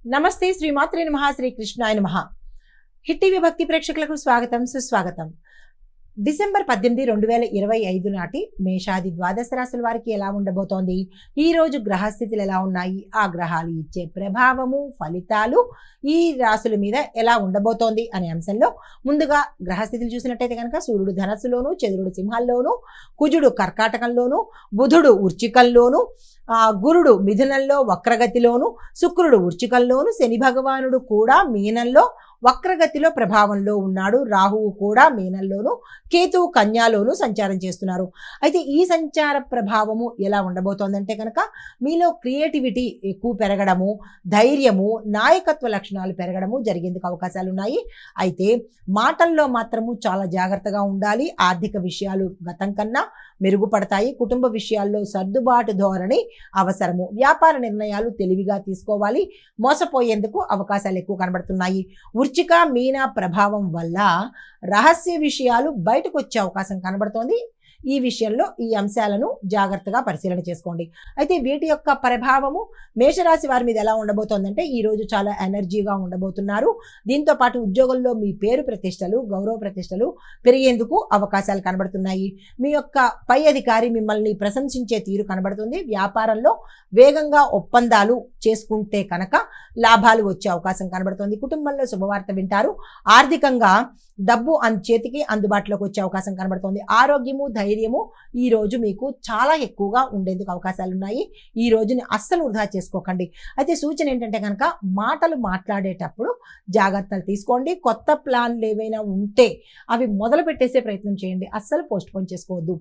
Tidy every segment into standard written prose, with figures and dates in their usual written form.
నమస్తే శ్రీమాత్రే నమః శ్రీ కృష్ణాయ నమః. హిట్ టీవీ భక్తి ప్రేక్షకులకు స్వాగతం సుస్వాగతం. డిసెంబర్ 18, 2025 నాటి మేషాది ద్వాదశ రాశుల వారికి ఎలా ఉండబోతోంది, ఈ రోజు గ్రహస్థితులు ఎలా ఉన్నాయి, ఆ గ్రహాలు ఇచ్చే ప్రభావము ఫలితాలు ఈ రాశుల మీద ఎలా ఉండబోతోంది అనే అంశంలో ముందుగా గ్రహస్థితులు చూసినట్టయితే కనుక సూర్యుడు ధనస్సులోను, చంద్రుడు సింహాల్లోను, కుజుడు కర్కాటకంలోను, బుధుడు వృశ్చికంలోను, గురుడు మిథునంలో వక్రగతిలోను, శుక్రుడు వృశ్చికంలోను, శని భగవానుడు కూడా మీనంలో వక్రగతిలో ప్రభావంలో ఉన్నాడు. రాహువు కూడా మీనంలోను, కేతువు కన్యాలోను సంచారం చేస్తున్నారు. అయితే ఈ సంచార ప్రభావము ఎలా ఉండబోతోందంటే కనుక మీలో క్రియేటివిటీ ఎక్కువ పెరగడము, ధైర్యము, నాయకత్వ లక్షణాలు పెరగడము జరిగేందుకు అవకాశాలు ఉన్నాయి. అయితే మాటల్లో మాత్రము చాలా జాగ్రత్తగా ఉండాలి. ఆర్థిక విషయాలు గతం కన్నా మెరుగుపడతాయి. కుటుంబ విషయాల్లో సర్దుబాటు ధోరణి అవసరము. వ్యాపార నిర్ణయాలు తెలివిగా తీసుకోవాలి. మోసపోయేందుకు అవకాశాలు ఎక్కువ కనబడుతున్నాయి. వృశ్చిక మీన ప్రభావం వల్ల రహస్య విషయాలు బయటకు వచ్చే అవకాశం కనబడుతోంది. ఈ విషయంలో ఈ అంశాలను జాగ్రత్తగా పరిశీలన చేసుకోండి. అయితే వీటి యొక్క ప్రభావము మేషరాశి వారి మీద ఎలా ఉండబోతోందంటే ఈ రోజు చాలా ఎనర్జీగా ఉండబోతున్నారు. దీంతో పాటు ఉద్యోగంలో మీ పేరు ప్రతిష్టలు, గౌరవ ప్రతిష్టలు పెరిగేందుకు అవకాశాలు కనబడుతున్నాయి. మీ యొక్క పై అధికారి మిమ్మల్ని ప్రశంసించే తీరు కనబడుతుంది. వ్యాపారంలో వేగంగా ఒప్పందాలు చేసుకుంటే కనుక లాభాలు వచ్చే అవకాశం కనబడుతుంది. కుటుంబంలో శుభవార్త వింటారు. ఆర్థికంగా డబ్బు చేతికి అందుబాటులోకి వచ్చే అవకాశం కనబడుతుంది. ఆరోగ్యము, ధైర్యము ఈ రోజు మీకు చాలా ఎక్కువగా ఉండేందుకు అవకాశాలు ఉన్నాయి. ఈ రోజుని అస్సలు వృధా చేసుకోకండి. అయితే సూచన ఏంటంటే కనుక మాటలు మాట్లాడేటప్పుడు జాగ్రత్తలు తీసుకోండి. కొత్త ప్లాన్లు ఏవైనా ఉంటే అవి మొదలు పెట్టేసే ప్రయత్నం చేయండి. అస్సలు పోస్ట్ పోన్ చేసుకోవద్దు.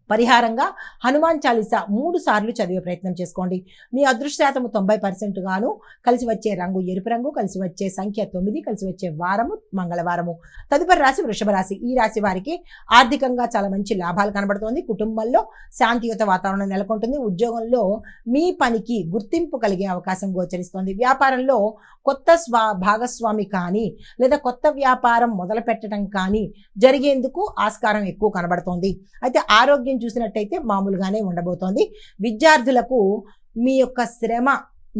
పరిహారంగా హనుమాన్ చాలీసా 3 సార్లు చదివే ప్రయత్నం చేసుకోండి. మీ అదృష్ట శాతము 90% గాను. కలిసి వచ్చే రంగు ఎరుపు రంగు, కలిసి వచ్చే సంఖ్య 9, కలిసి వచ్చే వారము మంగళవారము. తదుపరి రాశి వృషభ రాశి. ఈ రాశి వారికి ఆర్థికంగా చాలా మంచి లాభాలు కనబడుతోంది. కుటుంబంలో శాంతియుత వాతావరణం నెలకొంటుంది. ఉద్యోగంలో మీ పనికి గుర్తింపు కలిగే అవకాశం గోచరిస్తోంది. వ్యాపారంలో కొత్త భాగస్వామి కానీ లేదా కొత్త వ్యాపారం మొదలు పెట్టడం కానీ జరిగేందుకు ఆస్కారం ఎక్కువ కనబడుతోంది. అయితే ఆరోగ్యం చూసినట్టయితే మామూలుగానే ఉండబోతోంది. విద్యార్థులకు మీ యొక్క శ్రమ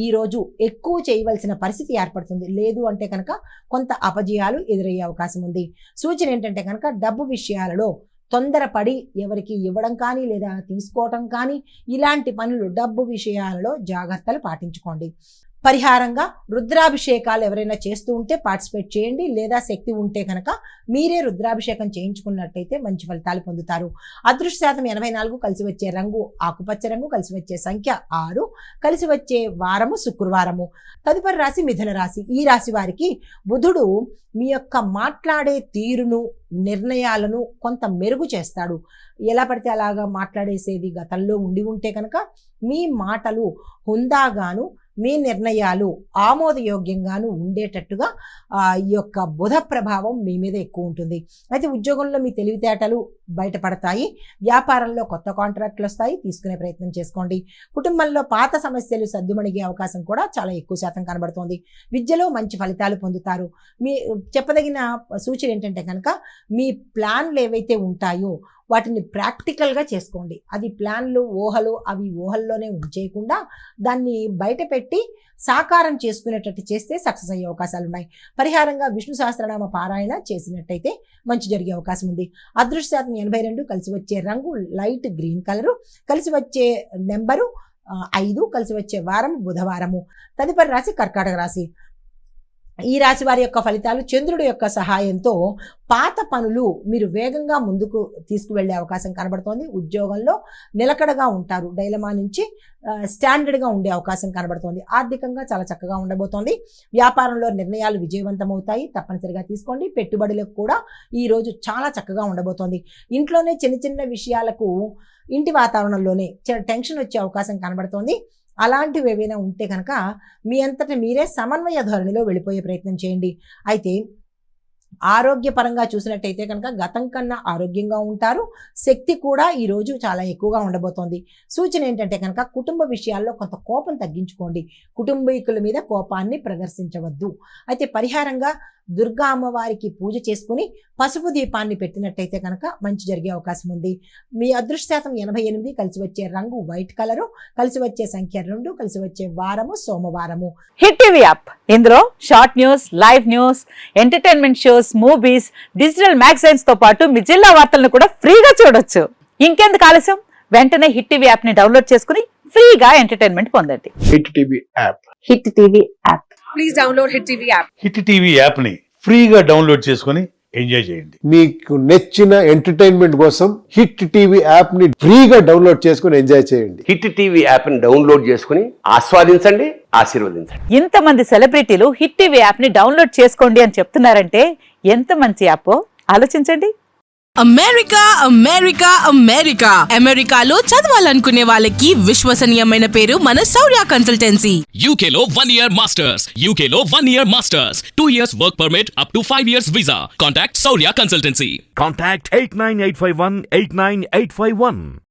ఈరోజు ఎక్కువ చేయవలసిన పరిస్థితి ఏర్పడుతుంది. లేదు అంటే కనుక కొంత అపజయాలు ఎదురయ్యే అవకాశం ఉంది. సూచన ఏంటంటే కనుక డబ్బు విషయాలలో తొందరపడి ఎవరికి ఇవ్వడం కానీ లేదా తీసుకోవటం కానీ ఇలాంటి పనులు డబ్బు విషయాలలో జాగ్రత్తలు పాటించుకోండి. పరిహారంగా రుద్రాభిషేకాలు ఎవరైనా చేస్తూ ఉంటే పార్టిసిపేట్ చేయండి. లేదా శక్తి ఉంటే కనుక మీరే రుద్రాభిషేకం చేయించుకున్నట్టయితే మంచి ఫలితాలు పొందుతారు. అదృష్ట శాతం 84, కలిసి వచ్చే రంగు ఆకుపచ్చ రంగు, కలిసి వచ్చే సంఖ్య 6, కలిసి వచ్చే వారము శుక్రవారము. తదుపరి రాశి మిథున రాశి. ఈ రాశి వారికి బుధుడు మీ యొక్క మాట్లాడే తీరును, నిర్ణయాలను కొంత మెరుగు చేస్తాడు. ఎలా పడితే అలాగా మాట్లాడేసేది గతంలో ఉంటే కనుక మీ మాటలు హుందాగాను, మీ నిర్ణయాలు ఆమోదయోగ్యంగాను ఉండేటట్టుగా ఈ యొక్క బుధ ప్రభావం మీ మీద ఎక్కువ ఉంటుంది. అయితే ఉద్యోగంలో మీ తెలివితేటలు బయటపడతాయి. వ్యాపారంలో కొత్త కాంట్రాక్టులు వస్తాయి, తీసుకునే ప్రయత్నం చేసుకోండి. కుటుంబంలో పాత సమస్యలు సద్దుమణిగే అవకాశం కూడా చాలా ఎక్కువ శాతం కనబడుతోంది. విద్యలో మంచి ఫలితాలు పొందుతారు. మీ చెప్పదగిన సూచన ఏంటంటే కనుక మీ ప్లాన్లు ఏవైతే ఉంటాయో వాటిని ప్రాక్టికల్గా చేసుకోండి. అది ప్లాన్లు, ఊహలు అవి ఊహల్లోనే ఉంచేయకుండా దాన్ని బయట పెట్టి సాకారం చేసుకునేటట్టు చేస్తే సక్సెస్ అయ్యే అవకాశాలు ఉన్నాయి. పరిహారంగా విష్ణు సహస్రనామ పారాయణ చేసినట్టయితే మంచి జరిగే అవకాశం ఉంది. అదృష్ట శాతం 82, కలిసి వచ్చే రంగు లైట్ గ్రీన్ కలరు, కలిసి వచ్చే నెంబరు 5, కలిసి వచ్చే వారం బుధవారము. తదుపరి రాశి కర్కాటక రాశి. ఈ రాశి వారి యొక్క ఫలితాలు చంద్రుడి యొక్క సహాయంతో పాత పనులు మీరు వేగంగా ముందుకు తీసుకువెళ్లే అవకాశం కనబడుతోంది. ఉద్యోగంలో నిలకడగా ఉంటారు. డైలమా నుంచి స్టాండర్డ్గా ఉండే అవకాశం కనబడుతోంది. ఆర్థికంగా చాలా చక్కగా ఉండబోతోంది. వ్యాపారంలో నిర్ణయాలు విజయవంతమవుతాయి. తప్పనిసరిగా తీసుకోండి. పెట్టుబడులకు కూడా ఈరోజు చాలా చక్కగా ఉండబోతోంది. ఇంట్లోనే చిన్న చిన్న విషయాలకు ఇంటి వాతావరణంలోనే టెన్షన్ వచ్చే అవకాశం కనబడుతోంది. అలాంటివి ఏవైనా ఉంటే కనుక మీ అంతటా మీరే సమన్వయ ధోరణిలో వెళ్ళిపోయే ప్రయత్నం చేయండి. అయితే ఆరోగ్యపరంగా చూసినట్టయితే కనుక గతం కన్నా ఆరోగ్యంగా ఉంటారు. శక్తి కూడా ఈరోజు చాలా ఎక్కువగా ఉండబోతోంది. సూచన ఏంటంటే కనుక కుటుంబ విషయాల్లో కొంత కోపం తగ్గించుకోండి. కుటుంబీకుల మీద కోపాన్ని ప్రదర్శించవద్దు. అయితే పరిహారంగా దుర్గా అమ్మవారికి పూజ చేసుకుని పసుపు దీపాన్ని పెట్టినట్టయితే కనుక మంచి జరిగే అవకాశం ఉంది. మీ అదృష్ట శాతం 88, కలిసి వచ్చే రంగు వైట్ కలరు, కలిసి వచ్చే సంఖ్య 2, కలిసి వచ్చే వారము సోమవారము. హిట్ టీవీ యాప్ ఇందులో short news, live news, entertainment shows, movies, digital magazines తో పాటు మీ జిల్లా వార్తలను కూడా ఫ్రీగా చూడొచ్చు. ఇంకెందుకు ఆలస్యం, వెంటనే హిట్ టీవీ యాప్ ని డౌన్లోడ్ చేసుకుని ఫ్రీగా ఎంటర్టైన్మెంట్ పొందండి. Hit TV app. Hit TV app. Please download hit TV app. Hit TV app ని ఫ్రీగా డౌన్లోడ్ చేసుకొని ఎంజాయ్ చేయండి. మీకు నచ్చిన ఎంటర్టైన్మెంట్ కోసం హిట్ టీవీ యాప్ ని ఫ్రీగా డౌన్లోడ్ చేసుకొని ఎంజాయ్ చేయండి. హిట్ టీవీ యాప్ ని డౌన్లోడ్ చేసుకుని ఆస్వాదించండి, ఆశీర్వదించండి. ఇంతమంది సెలబ్రిటీలు హిట్ టీవీ యాప్ ని డౌన్లోడ్ చేసుకోండి అని చెప్తున్నారంటే ఎంత మంచి యాప్ ఆలోచించండి. అమెరికా అమెరికా అమెరికా అమెరికాలో చదవాలనుకునే వాళ్ళకి విశ్వసనీయమైన పేరు మన శౌర్య కన్సల్టెన్సీ. UK లో 1 year masters. UK లో 1 year masters. 2 years work permit up to 5 years visa. Contact Saurya Consultancy. Contact 89851 89851.